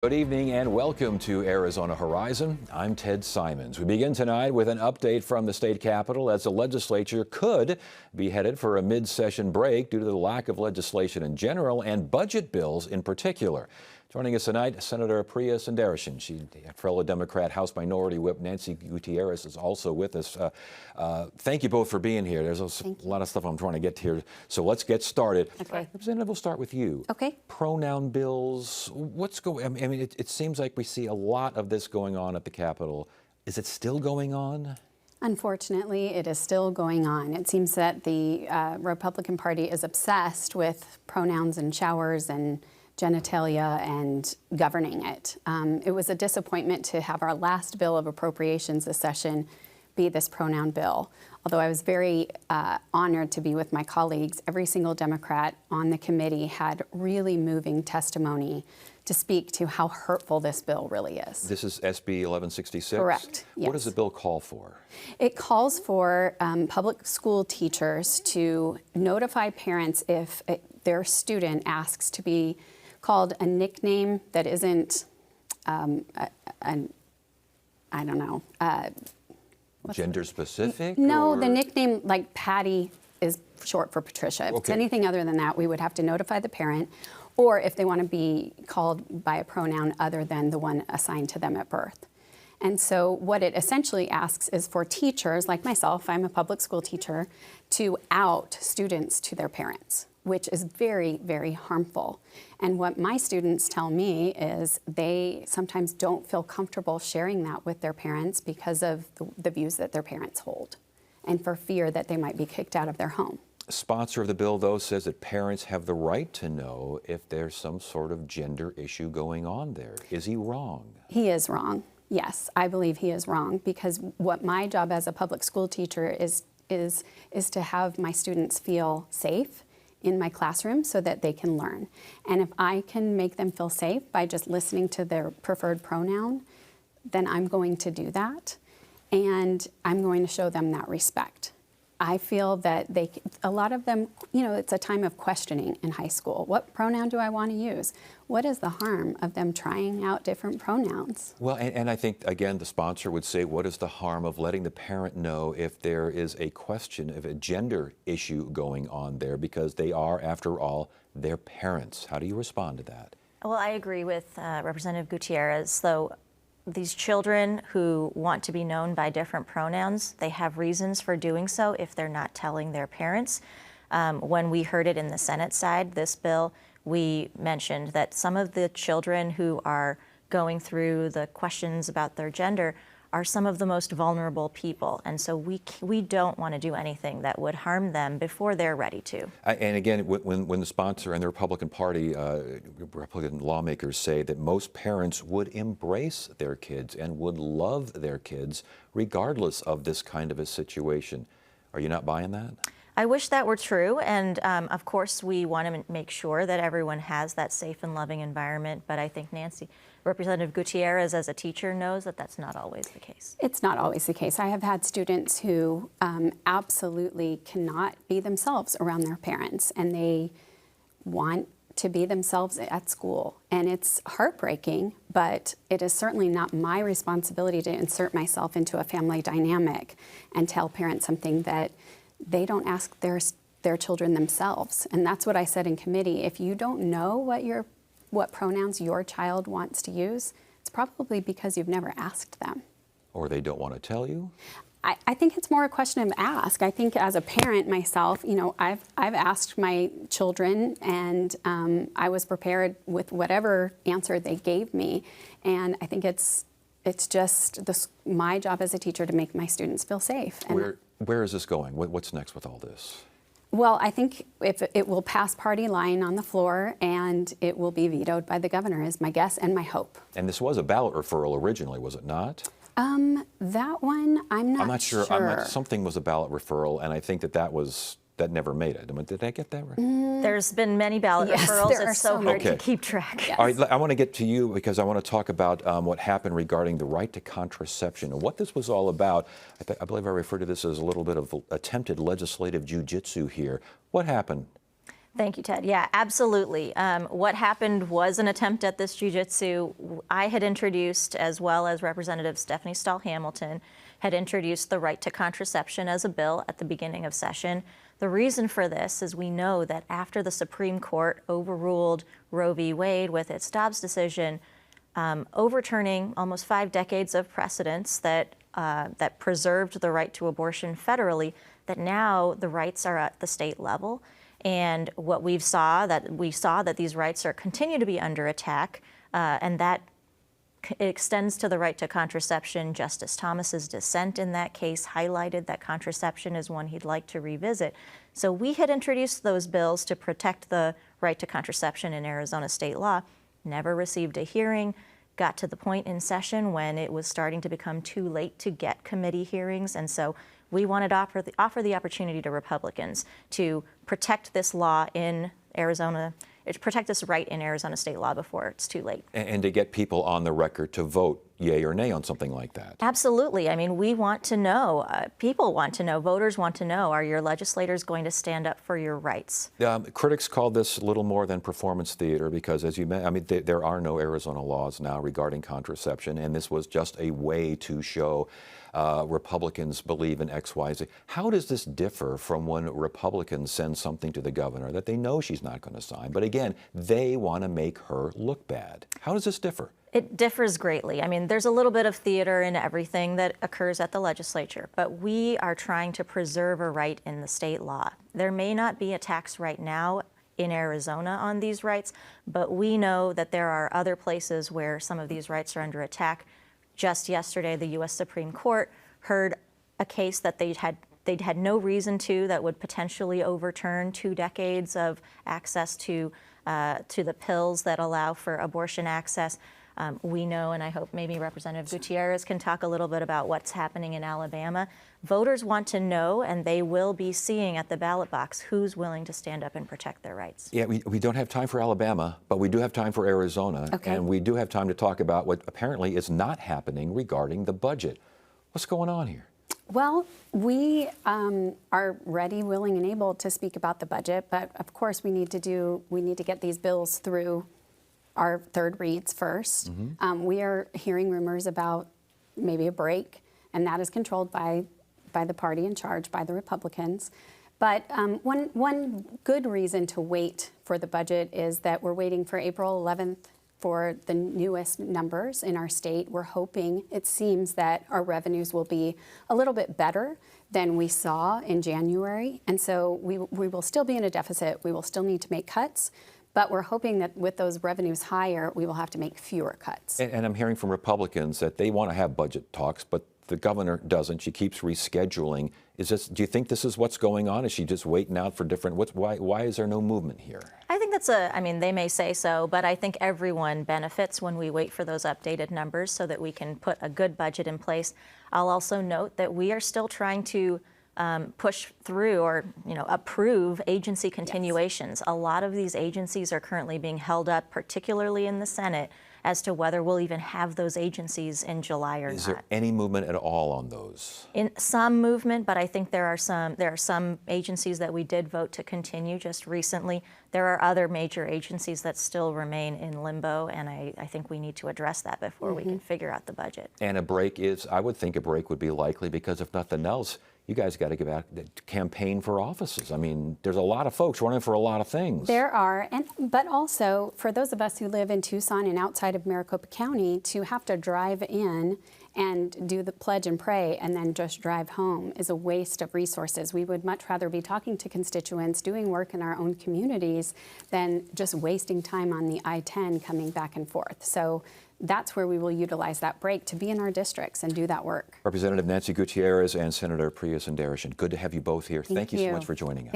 Good evening and welcome to Arizona Horizon. I'm Ted Simons. We begin tonight with an update from the state capitol as the legislature could be headed for a mid-session break due to the lack of legislation in general and budget bills in particular. Joining us tonight, Senator Priya Sundareshan. Fellow Democrat House Minority Whip Nancy Gutierrez is also with us. Thank you both for being here. There's a lot of stuff I'm trying to get to here, so let's get started. Okay. Representative, we'll start with you. Okay. Pronoun Bills. What's going? I mean, it seems like we see a lot of this going on at the Capitol. Is it still going on? Unfortunately, it is still going on. It seems that the Republican Party is obsessed with pronouns and showers and genitalia and governing it. It was a disappointment to have our last bill of appropriations this session be this pronoun bill. Although I was very honored to be with my colleagues, every single Democrat on the committee had really moving testimony to speak to how hurtful this bill really is. This is SB 1166? Correct, yes. What does the bill call for? It calls for public school teachers to notify parents if their student asks to be called a nickname that isn't, I don't know. Gender specific? No, or? The nickname like Patty is short for Patricia. If it's anything other than that, we would have to notify the parent, or if they want to be called by a pronoun other than the one assigned to them at birth. And so what it essentially asks is for teachers, like myself, I'm a public school teacher, to out students to their parents, which is very, very harmful. And what my students tell me is they sometimes don't feel comfortable sharing that with their parents because of the views that their parents hold, and for fear that they might be kicked out of their home. Sponsor of the bill, though, says that parents have the right to know if there's some sort of gender issue going on there. Is he wrong? He is wrong. Yes, I believe he is wrong, because what my job as a public school teacher is to have my students feel safe in my classroom so that they can learn. And if I can make them feel safe by just listening to their preferred pronoun, then I'm going to do that, and I'm going to show them that respect. I feel that a lot of them, it's a time of questioning in high school. What pronoun do I want to use? What is the harm of them trying out different pronouns? Well, and I think, again, the sponsor would say, what is the harm of letting the parent know if there is a question of a gender issue going on there, because they are, after all, their parents. How do you respond to that? Well, I agree with Representative Gutierrez, though. These children who want to be known by different pronouns, they have reasons for doing so if they're not telling their parents. When we heard it in the Senate side, this bill, we mentioned that some of the children who are going through the questions about their gender are some of the most vulnerable people. And so we don't want to do anything that would harm them before they're ready to. And again, when the sponsor and the Republican Party, Republican lawmakers say that most parents would embrace their kids and would love their kids regardless of this kind of a situation. Are you not buying that? I wish that were true, and of course we want to make sure that everyone has that safe and loving environment, but I think Representative Gutierrez as a teacher knows that that's not always the case. It's not always the case. I have had students who absolutely cannot be themselves around their parents, and they want to be themselves at school. And it's heartbreaking, but it is certainly not my responsibility to insert myself into a family dynamic and tell parents something that they don't ask their children themselves. And that's what I said in committee. If you don't know what pronouns your child wants to use, it's probably because you've never asked them. Or they don't want to tell you? I think it's more a question of ask. I think as a parent myself, I've asked my children, and I was prepared with whatever answer they gave me. And I think it's just my job as a teacher to make my students feel safe. And Where is this going? What's next with all this? Well, I think if it will pass party line on the floor, and it will be vetoed by the governor, is my guess and my hope. And this was a ballot referral originally, was it not? That one, I'm not sure. Something was a ballot referral, and I think that never made it. Did I get that right? There's been many ballot referrals. It's so hard to keep track. Yes. All right, I want to get to you because I want to talk about what happened regarding the right to contraception and what this was all about. I believe I refer to this as a little bit of attempted legislative jujitsu here. What happened? Thank you, Ted. Yeah, absolutely. What happened was an attempt at this jujitsu. I had introduced, as well as Representative Stephanie Stahl-Hamilton, had introduced the right to contraception as a bill at the beginning of session. The reason for this is we know that after the Supreme Court overruled Roe v. Wade with its Dobbs decision, overturning almost 5 decades of precedents that preserved the right to abortion federally, that now the rights are at the state level. And what we saw that these rights continue to be under attack, and that extends to the right to contraception. Justice Thomas's dissent in that case highlighted that contraception is one he'd like to revisit. So we had introduced those bills to protect the right to contraception in Arizona state law, never received a hearing, got to the point in session when it was starting to become too late to get committee hearings, and so we wanted to offer the opportunity to Republicans to protect this law in Arizona, protect this right in Arizona state law before it's too late. And to get people on the record to vote yay or nay on something like that. Absolutely. I mean, we want to know, people want to know, voters want to know, are your legislators going to stand up for your rights? Critics call this little more than performance theater because, as you mentioned, there are no Arizona laws now regarding contraception, and this was just a way to show Republicans believe in X, Y, Z. How does this differ from when Republicans send something to the governor that they know she's not going to sign, but again, they want to make her look bad? How does this differ? It differs greatly. I mean, there's a little bit of theater in everything that occurs at the legislature, but we are trying to preserve a right in the state law. There may not be a tax right now in Arizona on these rights, but we know that there are other places where some of these rights are under attack. Just yesterday, the U.S. Supreme Court heard a case that they'd had no reason to, that would potentially overturn 2 decades of access to the pills that allow for abortion access. We know, and I hope maybe Representative Gutierrez can talk a little bit about what's happening in Alabama. Voters want to know, and they will be seeing at the ballot box who's willing to stand up and protect their rights. Yeah, we don't have time for Alabama, but we do have time for Arizona. Okay. And we do have time to talk about what apparently is not happening regarding the budget. What's going on here? Well, we are ready, willing, and able to speak about the budget, but of course we need to get these bills through our third reads first. Mm-hmm. We are hearing rumors about maybe a break, and that is controlled by the party in charge, by the Republicans. But one good reason to wait for the budget is that we're waiting for April 11th for the newest numbers in our state. We're hoping, it seems, that our revenues will be a little bit better than we saw in January. And so we will still be in a deficit. We will still need to make cuts. But we're hoping that with those revenues higher, we will have to make fewer cuts. And I'm hearing from Republicans that they want to have budget talks, but the governor doesn't. She keeps rescheduling. Do you think this is what's going on? Is she just waiting out for different, why is there no movement here? I think they may say so, but I think everyone benefits when we wait for those updated numbers so that we can put a good budget in place. I'll also note that we are still trying to push through or approve agency continuations. Yes. A lot of these agencies are currently being held up, particularly in the Senate, as to whether we'll even have those agencies in July or not. Is there any movement at all on those? In some movement, but I think there are some agencies that we did vote to continue just recently. There are other major agencies that still remain in limbo, and I think we need to address that before we can figure out the budget. And I would think a break would be likely because if nothing else, you guys got to get out to campaign for offices. I mean, there's a lot of folks running for a lot of things. There are, but also for those of us who live in Tucson and outside of Maricopa County, to have to drive in and do the pledge and pray and then just drive home is a waste of resources. We would much rather be talking to constituents, doing work in our own communities, than just wasting time on the I-10 coming back and forth. So that's where we will utilize that break to be in our districts and do that work. Representative Nancy Gutierrez and Senator Priya Sundareshan, good to have you both here. Thank you so much for joining us.